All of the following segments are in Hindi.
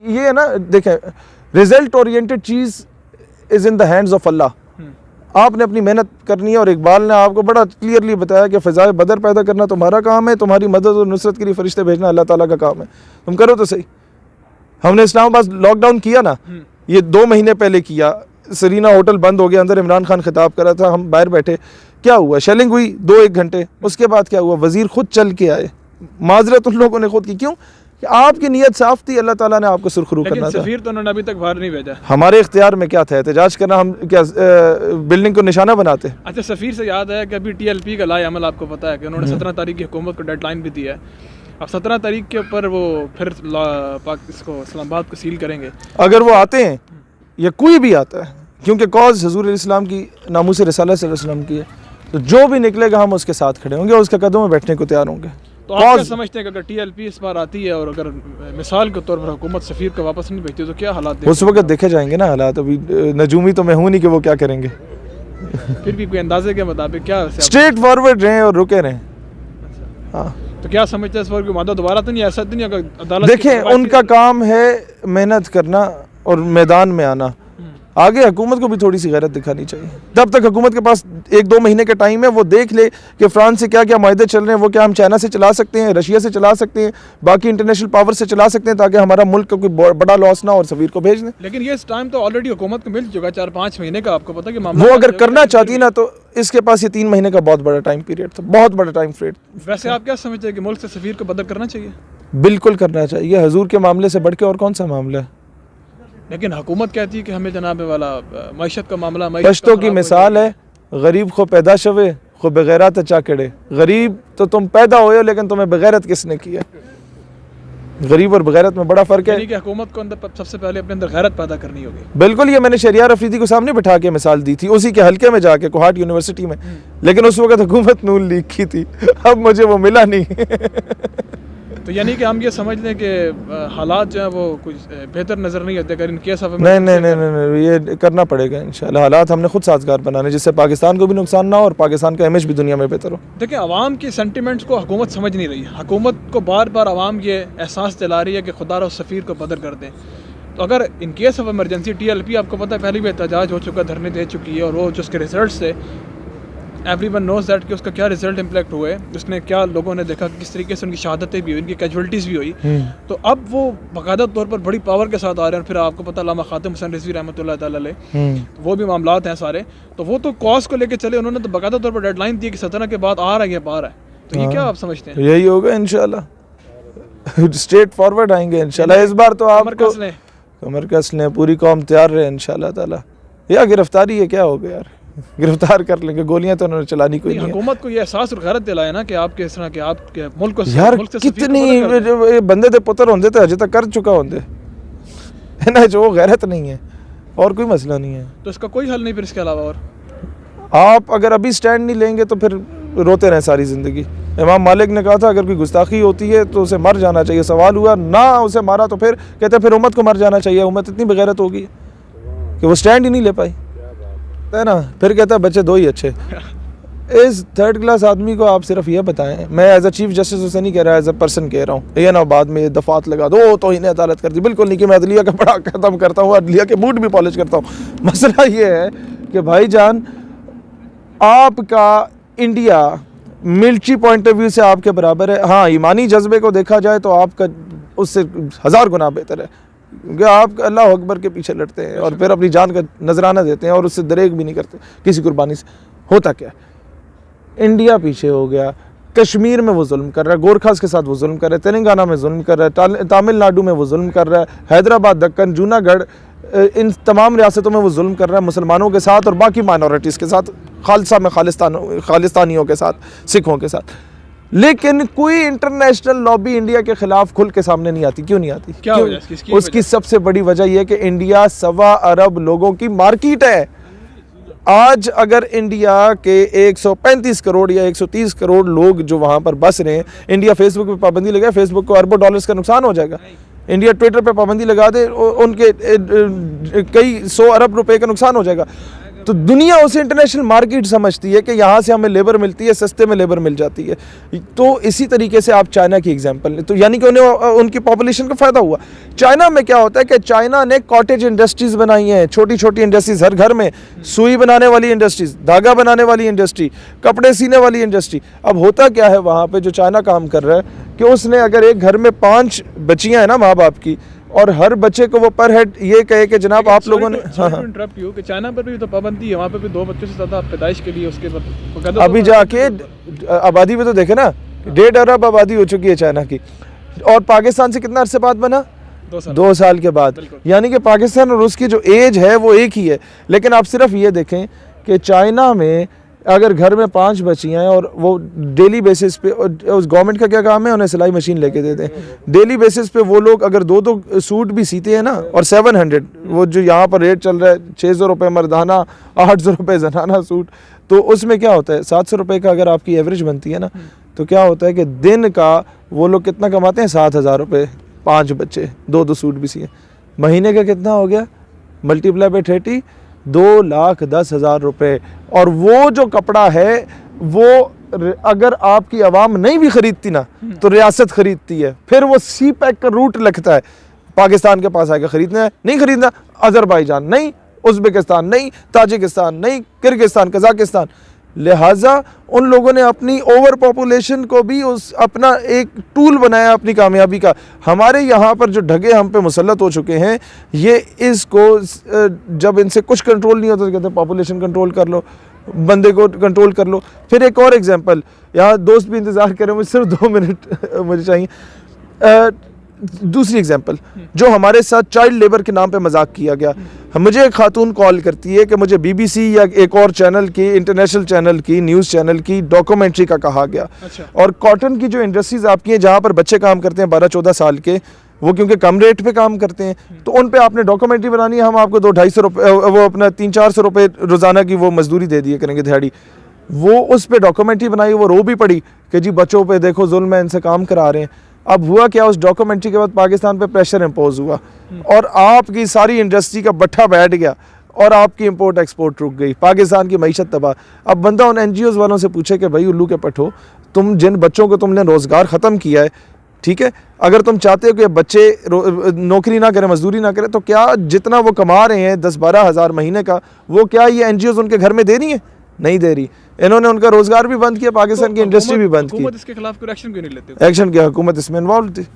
ये है ना, देखें, रिजल्ट ओरिएंटेड चीज़ is in the hands of Allah. आपने अपनी मेहनत करनी है, और इकबाल ने आपको बड़ा क्लियरली बताया कि फ़िज़ाए बदर पैदा करना तुम्हारा काम है, तुम्हारी मदद और नुसरत के लिए फरिश्ते भेजना अल्लाह ताला का काम है, तुम करो तो सही। हमने इस्लामाबाद लॉकडाउन किया ना, ये 2 महीने पहले किया, सरीना होटल बंद हो गया, अंदर इमरान खान खिताब कर रहा था, हम बाहर बैठे, क्या हुआ, शेलिंग हुई 2-1 घंटे, उसके बाद क्या हुआ, वज़ीर खुद चल के आए, माजरत उन लोगों ने खुद की, क्यों कि आपकी नीयत साफ थी, अल्लाह ताला ने आपको सुरखरू करना था। सफीर तो उन्होंने अभी तक बाहर नहीं भेजा। हमारे इख्तियार में क्या था, एहतजाज करना, हम क्या बिल्डिंग को निशाना बनाते। अच्छा, सफीर से याद है कि अभी TLP का लाए अमल आपको पता है कि उन्होंने 17 तारीख की हुकूमत को डेडलाइन भी दी है। अब 17 तारीख के ऊपर वो फिर इसको इस्लामाबाद को सील करेंगे। अगर वो आते हैं या कोई भी आता है, क्योंकि कॉज हजूर इस्लाम की, नामूस रिसालत सल्लल्लाहु अलैहि वसल्लम की है, तो जो भी निकलेगा हम उसके साथ खड़े होंगे, उसके कदम में बैठने को तैयार होंगे। तो आप क्या समझते हैं कि अगर TLP इस बार आती है और अगर मिसाल के तौर पर हुकूमत सफीर को वापस नहीं भेजती तो क्या हालात उस वक्त देखे जाएंगे ना हालात। अभी नजूमी तो मैं हूँ नहीं कि वो क्या करेंगे। फिर भी कोई अंदाजे के मुताबिक क्या स्ट्रेट फॉरवर्ड रहें और रुके रहें। हाँ, तो क्या समझते हैं इस बार मादा दोबारा तो नहीं, ऐसा तो नहीं अगर अदालत देखें, उनका काम है मेहनत करना और मैदान में आना। आगे हुकूमत को भी थोड़ी सी गैरत दिखानी चाहिए। तब तक हुकूमत के पास 1-2 महीने का टाइम है, वो देख ले कि फ्रांस से क्या क्या मायदे चल रहे हैं, वो क्या हम चाइना से चला सकते हैं, रशिया से चला सकते हैं, बाकी इंटरनेशनल पावर से चला सकते हैं, ताकि हमारा मुल्क का कोई बड़ा लॉस ना और सफीर को भेज दें। लेकिन ये इस टाइम तो ऑलरेडी हुकूमत को मिल चुका है 4-5 महीने का, आपको पता है कि मामला वो अगर करना चाहती ना तो इसके पास ये 3 महीने का बहुत बड़ा टाइम पीरियड था, बहुत बड़ा टाइम पीरियड। वैसे आप क्या समझते हैं कि मुल्क से सफीर को बदर करना चाहिए? बिल्कुल करना चाहिए, हजूर के मामले से बढ़ के और कौन सा मामला है। लेकिन हुकूमत कहती है कि हमें जनाब वाला मईशत का मामला, पश्तो की मिसाल है, गरीब को पैदा शवे खो बगैरत चाकड़े। गरीब तो तुम पैदा हो, लेकिन तुम्हें बगैरत किसने किया? गरीब और बगैरत में बड़ा फ़र्क है। कि हुकूमत को अंदर सबसे पहले अपने अंदर गैरत पैदा करनी होगी। बिल्कुल, ये मैंने शहरियार अफरीदी को सामने बिठा के मिसाल दी थी, उसी के हल्के में जाके कोहाट यूनिवर्सिटी में, लेकिन उस वक्त हुकूमत नून लीग की थी, अब मुझे वो मिला नहीं। तो यानी कि हम ये समझ लें कि हालात जो है वो कुछ बेहतर नज़र नहीं आते अगर इन केस ऑफ नहीं, ये करना पड़ेगा इंशाल्लाह। हालात हमने खुद साजगार बनाने, जिससे पाकिस्तान को भी नुकसान ना हो और पाकिस्तान का इमेज भी दुनिया में बेहतर हो। देखिए, आवाम की सेंटिमेंट्स को हुकूमत समझ नहीं रही है। हुकूमत को बार बार आवाम ये एहसास दिला रही है कि खुदा और सफ़ीर को बदर कर दें। तो अगर in case of emergency TLP आपको पता है पहले भी एहतजाज हो चुका, धरने दे चुकी है, और वो जो उसके रिजल्ट थे एवरीवन नोज दैट कि उसका क्या रिजल्ट इम्पैक्ट हुए, उसने क्या लोगों ने देखा किस तरीके से उनकी शहादतें भी हुई, उनकी कैजुअलिटीज़ भी हुई। तो अब वो बाकायदा तौर पर बड़ी पावर के साथ आ रहे हैं। फिर आपको पता अल्लामा खातिम हुसैन रिजवी रहमतुल्लाह ताला अलैह, वो भी मामलात हैं सारे। तो वो तो कॉज को लेकर चले, उन्होंने तो बाकायदा तौर पर डेडलाइन दी कि 17 के बाद आ रहा है, ये बाहर है। तो ये क्या आप समझते हैं? यही होगा इंशाल्लाह, स्ट्रेट फॉरवर्ड आएंगे इंशाल्लाह। इस बार तो आपको कमर कस लें, पूरी कौम तैयार रहे इंशाल्लाह ताला। या गिरफ्तारी है, क्या हो गया यार, गिरफ्तार कर लेंगे, गोलियां तो उन्होंने चलानी कोई नहीं। हुकूमत को ये एहसास और गैरत दिलाया ना कि आपके इस तरह के आपके मुल्क को यार कितनी बंदे दे पुत्र होंदे तो अजे तक कर चुका होंदे है ना, जो गैरत नहीं है और कोई मसला नहीं है। तो इसका कोई हल नहीं फिर इसके अलावा? और आप अगर अभी स्टैंड नहीं लेंगे तो फिर रोते रहें सारी ज़िंदगी। इमाम मालिक ने कहा था अगर कोई गुस्ताखी होती है तो उसे मर जाना चाहिए। सवाल हुआ ना उसे मारा तो फिर कहते फिर उम्मत को मर जाना चाहिए। उम्मत इतनी बेगैरत होगी कि वो स्टैंड ही नहीं ले पाई, है ना। फिर कहता है बच्चे 2 ही अच्छे। इस 3rd क्लास आदमी को आप सिर्फ ये बताएं, मैं एज अ चीफ जस्टिस उसे नहीं कह रहा, एज अ पर्सन कह रहा हूँ, ये ना बाद में दफात लगा दो तो इन्हें अदालत कर दी। बिल्कुल नहीं कि मैं अदलिया का बड़ा ख़त्म करता हूँ, अदलिया के बूट भी पॉलिश करता हूँ। मसला ये है कि भाईजान आपका India military point of view से आपके बराबर है। हाँ, ईमानी जज्बे को देखा जाए तो आपका उससे 1000 गुना बेहतर है, क्योंकि आप अल्लाह अकबर के पीछे लड़ते हैं और फिर अपनी जान का नजराना देते हैं और उससे दरेक भी नहीं करते किसी कुर्बानी से। होता क्या, इंडिया पीछे हो गया, कश्मीर में वो जुल्म कर रहा है, गोरखास के साथ वो जुल्म कर रहा है, तेलंगाना में जुल्म कर रहा है, तमिलनाडु में वो जुल्म कर रहा है, हैदराबाद, दक्कन, जूनागढ़, इन तमाम रियासतों में वो जुल्म कर रहा है मुसलमानों के साथ और बाकी माइनॉरिटीज़ के साथ, खालसा में खालिस्तानियों के साथ, सिखों के साथ। लेकिन कोई इंटरनेशनल लॉबी इंडिया के खिलाफ खुल के सामने नहीं आती। क्यों नहीं आती? क्या क्यों? उसकी सबसे बड़ी वजह यह है कि इंडिया 1.25 अरब लोगों की मार्केट है। आज अगर इंडिया के 135 करोड़ या 130 करोड़ लोग जो वहाँ पर बस रहे हैं, इंडिया फेसबुक पे पाबंदी लगाए, फेसबुक को अरबों डॉलर्स का नुकसान हो जाएगा। इंडिया ट्विटर पे पाबंदी लगा दे, उनके कई 100 अरब रुपए का नुकसान हो जाएगा। तो दुनिया उसे इंटरनेशनल मार्केट समझती है कि यहाँ से हमें लेबर मिलती है, सस्ते में लेबर मिल जाती है। तो इसी तरीके से आप चाइना की एग्जांपल लें, तो यानी कि उन्हें उनकी पॉपुलेशन को फ़ायदा हुआ। चाइना में क्या होता है कि चाइना ने कॉटेज इंडस्ट्रीज़ बनाई हैं, छोटी छोटी इंडस्ट्रीज़ हर घर में, सुई बनाने वाली इंडस्ट्रीज़, धागा बनाने वाली इंडस्ट्री, कपड़े सीने वाली इंडस्ट्री। अब होता क्या है वहाँ पर जो चाइना काम कर रहा है कि उसने अगर एक घर में 5 बच्चियाँ हैं ना माँ बाप की, और हर बच्चे को वो पर हेड ये कहे कि जनाब आप लोगों ने इंटरप्ट यू कि चाइना पर भी तो पाबंदी है, वहाँ पे भी 2 बच्चों से ज़्यादा पैदाइश के लिए उसके बाद अभी जाके आबादी में तो देखे ना 1.5 अरब आबादी हो चुकी है चाइना की, और पाकिस्तान से कितना अरसे बाद बना? 2 साल के बाद। यानी कि पाकिस्तान और उसकी जो एज है वो एक ही है। लेकिन आप सिर्फ ये देखें कि चाइना में अगर घर में 5 बच्चियाँ हैं और वो डेली बेसिस पे, उस गवर्नमेंट का क्या काम है, उन्हें सिलाई मशीन लेके दे दें, डेली बेसिस पे वो लोग अगर 2 सूट भी सीते हैं ना, और 700 वो जो यहाँ पर रेट चल रहा है 600 रुपये मर्दाना, 800 रुपये जनाना सूट, तो उसमें क्या होता है 700 रुपये का अगर आपकी एवरेज बनती है ना, तो क्या होता है कि दिन का वो लोग कितना कमाते हैं? 7,000 रुपये, 5 बच्चे, 2 सूट भी सिए, महीने का कितना हो गया? मल्टीप्लाई बाई 30, 2,10,000 रुपये। और वो जो कपड़ा है वो अगर आपकी आवाम नहीं भी खरीदती ना तो रियासत खरीदती है, फिर वो सी पैक का रूट लगता है, पाकिस्तान के पास आएगा। खरीदना है, नहीं खरीदना, अजरबैजान नहीं, उज़्बेकिस्तान नहीं, ताजिकिस्तान नहीं, किर्गिस्तान, कज़ाकिस्तान। लिहाजा उन लोगों ने अपनी ओवर पॉपुलेशन को भी उस अपना एक टूल बनाया अपनी कामयाबी का। हमारे यहाँ पर जो ढगे हम पे मुसल्लत हो चुके हैं, ये इसको जब इनसे कुछ कंट्रोल नहीं होता तो कहते हैं पॉपुलेशन कंट्रोल कर लो, बंदे को कंट्रोल कर लो। फिर एक और एग्जांपल, यहाँ दोस्त भी इंतज़ार करें, मुझे सिर्फ 2 मिनट मुझे चाहिए। दूसरी एग्जांपल, जो हमारे साथ चाइल्ड लेबर के नाम पे मजाक किया गया। मुझे एक खातून कॉल करती है कि मुझे BBC या एक और चैनल की, इंटरनेशनल चैनल की, न्यूज़ चैनल की डॉक्यूमेंट्री का कहा गया। अच्छा। और कॉटन की जो इंडस्ट्रीज़ आपकी हैं जहाँ पर बच्चे काम करते हैं 12-14 साल के, वो क्योंकि कम रेट पे काम करते हैं, तो उन पे आपने डॉक्यूमेंट्री बनानी है, हम आपको 200-250 रुपये, वो अपना 300-400 रुपये रोज़ाना की वो मजदूरी दे दिया करेंगे दिहाड़ी। वो उस पर डॉक्यूमेंट्री बनाई, वो रो भी पड़ी कि जी बच्चों पे देखो जुल्म है, इनसे काम करा रहे हैं। अब हुआ क्या, उस डॉक्यूमेंट्री के बाद पाकिस्तान पे प्रेशर इम्पोज हुआ और आपकी सारी इंडस्ट्री का बट्ठा बैठ गया और आपकी इंपोर्ट एक्सपोर्ट रुक गई, पाकिस्तान की मईशत तबाह। अब बंदा उन NGOs वालों से पूछे कि भाई उल्लू के पठो, तुम जिन बच्चों को तुमने रोज़गार ख़त्म किया है, ठीक है, अगर तुम चाहते हो कि बच्चे नौकरी ना करें, मजदूरी ना करें, तो क्या जितना वो कमा रहे हैं 10-12 हज़ार महीने का, वो क्या ये NGOs उनके घर में दे रही हैं? नहीं दे रही। इन्होंने उनका रोजगार भी बंद किया, पाकिस्तान की इंडस्ट्री भी बंद की। हुकूमत इसके खिलाफ कोई एक्शन क्यों नहीं लेती? एक्शन किया, हुकूमत इसमें इन्वॉल्व थी।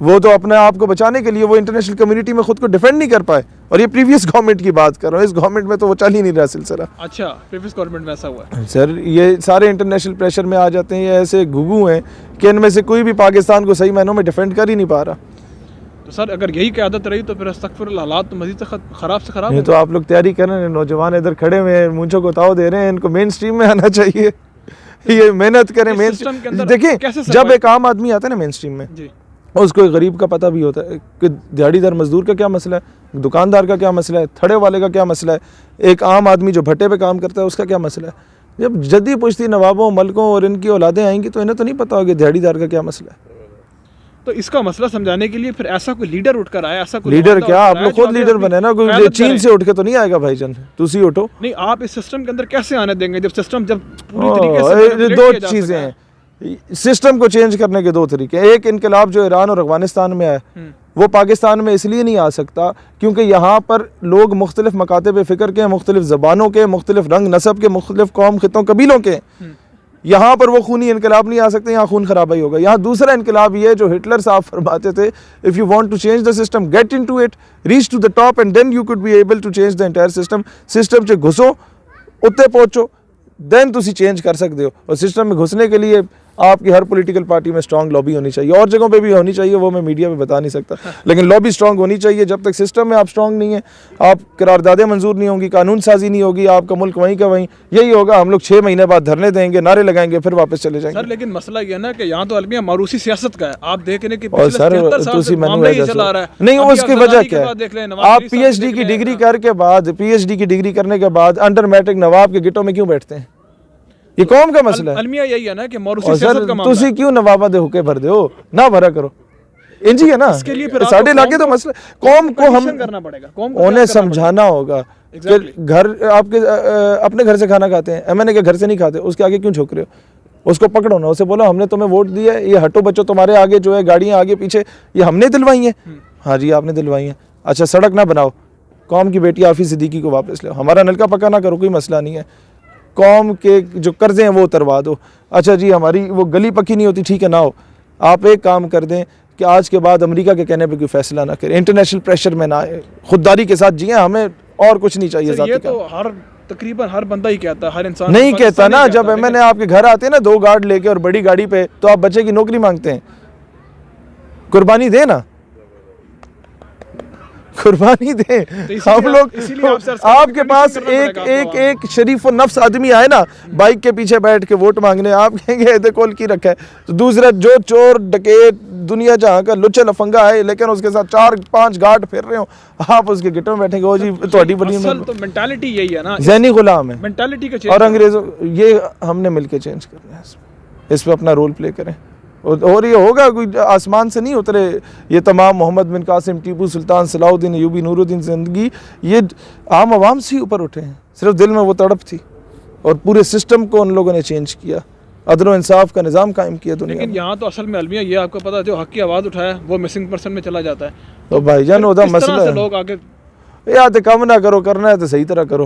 वो तो अपने आप को बचाने के लिए वो इंटरनेशनल कम्युनिटी में खुद को डिफेंड नहीं कर पाए। और ये प्रीवियस गवर्नमेंट की बात कर रहा हूँ, इस गवर्नमेंट में तो वो चल ही नहीं रहा सिलसिला। अच्छा, प्रीवियस गवर्नमेंट में ऐसा हुआ है? सर ये सारे इंटरनेशनल प्रेशर में आ जाते हैं, ये ऐसे घुघू हैं कि इनमें से कोई भी पाकिस्तान को सही मायनों में डिफेंड कर ही नहीं पा रहा। तो सर अगर यही क़यादत रही तो फिर अस्तगफिरुल्लाह, हालात तो मज़ीद ख़राब से ख़राब। ये तो आप लोग तैयारी कर रहे हैं, नौजवान इधर खड़े हुए हैं, मूंछों को ताव दे रहे हैं, इनको मेन स्ट्रीम में आना चाहिए। ये मेहनत करें मेन स्ट्रीम। देखिए जब एक आम आदमी आता है ना मेन स्ट्रीम में, उसको एक गरीब का पता भी होता है कि दिहाड़ीदार मजदूर का क्या मसला है, दुकानदार का क्या मसला है, थड़े वाले का क्या मसला है, एक आम आदमी जो भट्टे पे काम करता है उसका क्या मसला है। जब जद्दी पुश्ती नवाबों, मलकों और इनकी औलादें आएंगी तो इन्हें तो नहीं पता होगा दिहाड़ीदार का क्या मसला है। तो इसका मसला समझाने के लिए फिर ऐसा कोई लीडर उठकर आया, ऐसा कोई लीडर क्या, आप लोग खुद लीडर बने ना, कोई चीन से उठ के तो नहीं आएगा भाईजान, तुसी उठो। नहीं, आप इस सिस्टम के अंदर कैसे आने देंगे जब सिस्टम जब पूरी तरीके से 2 चीजें हैं सिस्टम को चेंज करने के, 2 तरीके। एक इनकलाब जो ईरान और अफगानिस्तान में आया, वो पाकिस्तान में इसलिए नहीं आ सकता क्योंकि यहाँ पर लोग मुख्तलिफ मकातब फ़िक्र के, मुख्तलिफ ज़बानों के, मुख्तलिफ रंग नस्ब के, मुख्तलिफ कौम, खितों, कबीलों के। यहाँ पर वो खूनी इनकलाब नहीं आ सकते, यहाँ खून खराबाई होगा। यहाँ दूसरा इनकलाब ये जो हिटलर साहब फरमाते थे, if you want to change the system get into it, reach to the top and then you could be able to change the entire system. System से घुसो, उत्ते पहुँचो, देन तुसी चेंज कर सकते हो। और सिस्टम में घुसने के लिए आपकी हर पॉलिटिकल पार्टी में स्ट्रॉन्ग लॉबी होनी चाहिए, और जगहों पे भी होनी चाहिए, वो मैं मीडिया में बता नहीं सकता, लेकिन लॉबी स्ट्रॉन्ग होनी चाहिए। जब तक सिस्टम में आप स्ट्रॉन्ग नहीं है, आप करारदादें मंजूर नहीं होंगी, कानून साजी नहीं होगी, आपका मुल्क वहीं का वहीं यही होगा। हम लोग 6 महीने बाद धरने देंगे, नारे लगाएंगे, फिर वापस चले जाएंगे। सर लेकिन मसला ये ना कि यहाँ तो अलमिया मारूसी सियासत का है, आप देखने की और सर नहीं, उसकी वजह क्या है? आप PhD की डिग्री करके बाद, PhD की डिग्री करने के बाद अंडर मैट्रिक नवाब के गिटों में क्यों बैठते हैं? ये कौम का मसला है। अलमिया यही है ना कि मौरूसी सियासत का मामला। तुसी क्यों नवाबा दे हुके भर दे हो, ना भरा करो। इंज ही है ना, इसके लिए फिर आपको साढ़े इलाके तो मसला कौम को हम करना पड़ेगा, कौम को उन्हें समझाना होगा कि Exactly. घर आपके अपने घर से खाना खाते हैं, एमएनए के घर से नहीं खाते, उसके आगे क्यों झुक रहे हो? उसको पकड़ो ना, उसे बोलो हमने तुम्हें वोट दिया है, ये हटो बच्चों, तुम्हारे आगे जो है गाड़ियां आगे पीछे ये हमने दिलवाई हैं। हाँ जी आपने दिलवाई हैं। अच्छा सड़क ना बनाओ, कौम की बेटी आफिस सिद्दीकी को वापस लो, हमारा नलका पक्का ना करो, कोई मसला नहीं है, कौम के जो कर्जे हैं वो उतरवा दो। अच्छा जी हमारी वो गली पक्की नहीं होती, ठीक है ना हो, आप एक काम कर दें कि आज के बाद अमेरिका के कहने पे कोई फैसला ना करें, इंटरनेशनल प्रेशर में ना आए, खुददारी के साथ जिए, हमें और कुछ नहीं चाहिए। सर, ये तो तकरीबन हर बंदा ही कहता है, हर इंसान नहीं कहता ना, जब लेकिन एमएनए आपके घर आते हैं ना 2 गार्ड लेके और बड़ी गाड़ी पे, तो आप बच्चे की नौकरी मांगते हैं, कुर्बानी दे ना, कुर्बानी दे। हम लोग आपके पास एक शरीफ और नफ्स आदमी आए ना बाइक के पीछे बैठ के वोट मांगने, आप कहेंगे देखो की रखा है, तो दूसरा जो चोर डकैत दुनिया जहाँ का लुच्चा लफंगा है लेकिन उसके साथ 4-5 गार्ड फिर रहे हो, आप उसके गिट में बैठेंगे, ओ जी थोड़ी बड़ी तो मेंटालिटी यही है ना, ज़हनी गुलाम है मेंटालिटी का और अंग्रेजों, ये हमने मिलके चेंज करना है, इस पे अपना रोल प्ले करें। और ये होगा, कोई आसमान से नहीं उतरे ये तमाम मोहम्मद बिन कासिम, टीपू सुल्तान, सलाउद्दीन अय्यूबी, नूरुद्दीन ज़िंदगी, ये आम आवाम से ही ऊपर उठे हैं, सिर्फ दिल में वो तड़प थी और पूरे सिस्टम को उन लोगों ने चेंज किया, अदल व इंसाफ का निज़ाम कायम किया दुनिया। लेकिन यहाँ तो असल में अलमिया ये आपको पता है, जो हक की आवाज़ उठाया वो मिसिंग पर्सन में चला जाता है। तो भाईजान उधर किस तरह मसला से है, लोग आगे या तो कम ना करो, करना है तो सही तरह करो,